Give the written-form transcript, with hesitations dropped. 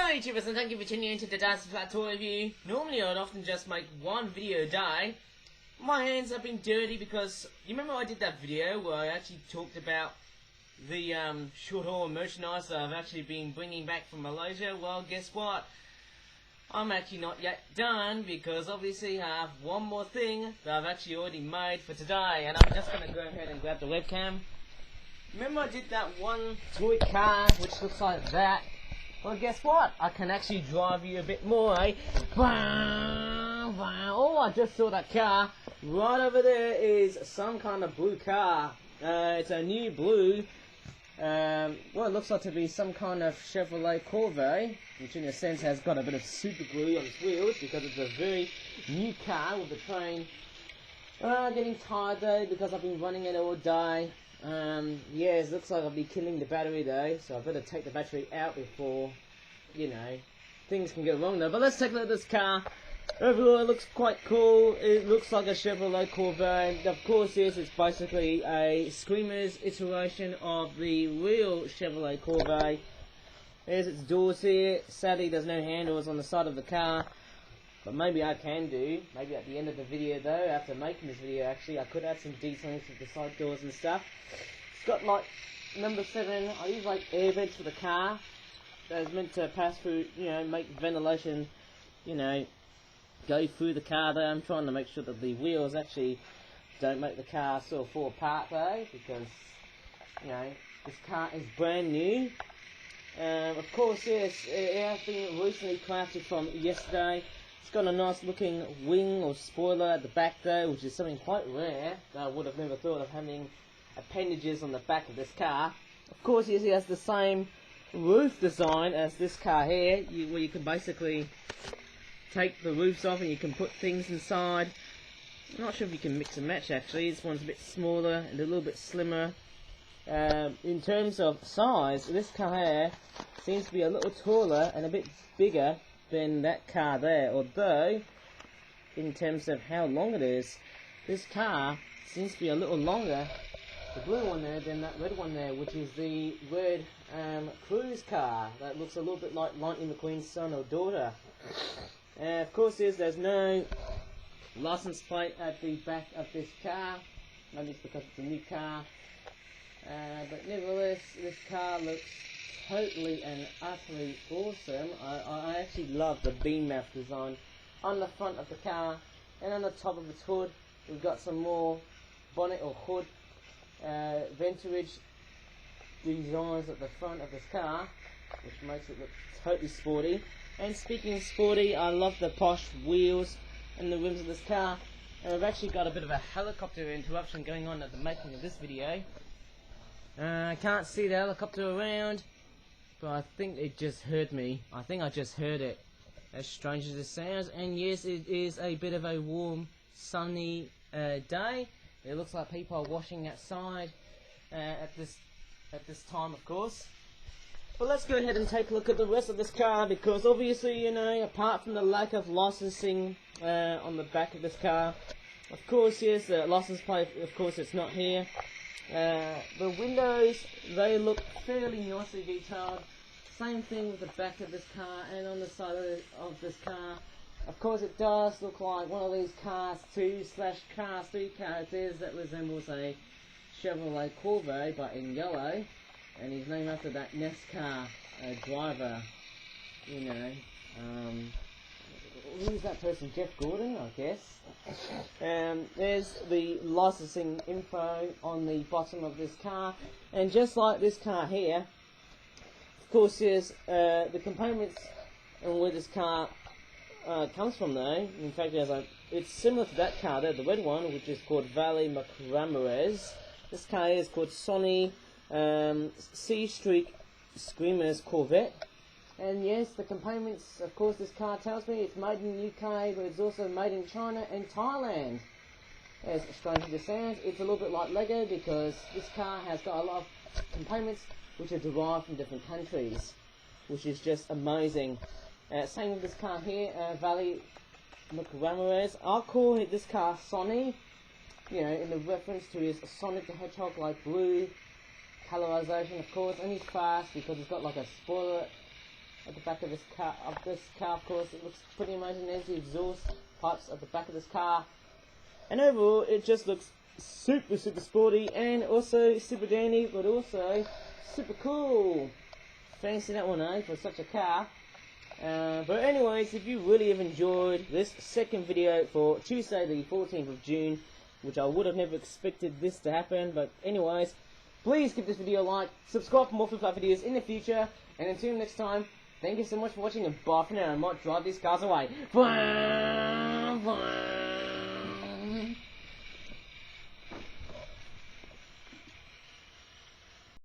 Hello YouTubers, and thank you for tuning in to today's flat tour review. Normally I would often just make one video a day. My hands have been dirty because, you remember I did that video where I actually talked about the short haul merchandise that I've actually been bringing back from Malaysia? Well, guess what? I'm actually not yet done because obviously I have one more thing that I've actually already made for today, and I'm just going to go ahead and grab the webcam. Remember I did that one toy car which looks like that? Well, guess what? I can actually drive you a bit more, eh? Oh, I just saw that car. Right over there is some kind of blue car. It's a new blue. Well, it looks like to be some kind of Chevrolet Corvette, which in a sense has got a bit of super glue on its wheels because it's a very new car with the train. Getting tired though because I've been running it all day. Yes, looks like I'll be killing the battery though, so I better take the battery out before, you know, things can go wrong though. But let's take a look at this car. Overall, it looks quite cool. It looks like a Chevrolet Corvette. Of course, yes, it's basically a Skreemerz iteration of the real Chevrolet Corvette. There's its doors here. Sadly, there's no handles on the side of the car. But maybe I can do. Maybe at the end of the video though, after making this video actually, I could add some detailing with the side doors and stuff. It's got like, number 7, I use like air vents for the car. That is meant to pass through, you know, make ventilation, you know, go through the car there. I'm trying to make sure that the wheels actually don't make the car sort of fall apart though, because, you know, this car is brand new. Of course, yes, it has been recently crafted from yesterday. It's got a nice looking wing or spoiler at the back though, which is something quite rare that I would have never thought of, having appendages on the back of this car. Of course, yes, it has the same roof design as this car here, where you can basically take the roofs off and you can put things inside. I'm not sure if you can mix and match actually. This one's a bit smaller and a little bit slimmer. In terms of size, this car here seems to be a little taller and a bit bigger than that car there, although in terms of how long it is, this car seems to be a little longer, the blue one there, than that red one there, which is the red cruise car that looks a little bit like Lightning McQueen's son or daughter. Of course there's no license plate at the back of this car, maybe it's because it's a new car, but nevertheless this car looks totally and utterly awesome. I actually love the beam map design on the front of the car, and on the top of its hood we've got some more bonnet or hood vintage designs at the front of this car, which makes it look totally sporty. And speaking of sporty, I love the posh wheels and the rims of this car. And I've actually got a bit of a helicopter interruption going on at the making of this video. I can't see the helicopter around, but I think it just heard me. I think I just heard it, as strange as it sounds. And yes, it is a bit of a warm, sunny day. It looks like people are washing outside at this time, of course. But let's go ahead and take a look at the rest of this car, because obviously, you know, apart from the lack of licensing on the back of this car, of course, yes, the license plate, of course, it's not here. The windows, they look fairly nicely detailed. Same thing with the back of this car and on the side of this car. Of course, it does look like one of these Cars 2/Cars 3 characters that resembles a Chevrolet Corvette, but in yellow. And he's named after that NASCAR driver, you know. Who's that person? Jeff Gordon, I guess. There's the licensing info on the bottom of this car, and just like this car here, of course, there's the components and where this car comes from though. In fact, it's similar to that car there, the red one, which is called Valley McRamierez. This car is called Sonny SeaStreak Skreemerz Corvette. And yes, the components, of course, this car tells me it's made in the UK, but it's also made in China and Thailand. As strange as it sounds, it's a little bit like Lego, because this car has got a lot of components which are derived from different countries, which is just amazing. Same with this car here, Valley McRamierez. I'll call this car Sonny, you know, in the reference to his Sonic the Hedgehog, like blue colorization, of course, and he's fast because he's got like a spoiler at the back of this car. Of course, it looks pretty amazing. There's the exhaust pipes at the back of this car, and overall, it just looks super sporty and also super dandy, but also super cool. Fancy that one, eh? For such a car. But anyways, if you really have enjoyed this second video for Tuesday the 14th of June, which I would have never expected this to happen, but anyways, please give this video a like, subscribe for more flip flap videos in the future, and until next time, thank you so much for watching, and bye for now. I might drive these cars away. Bye, bye.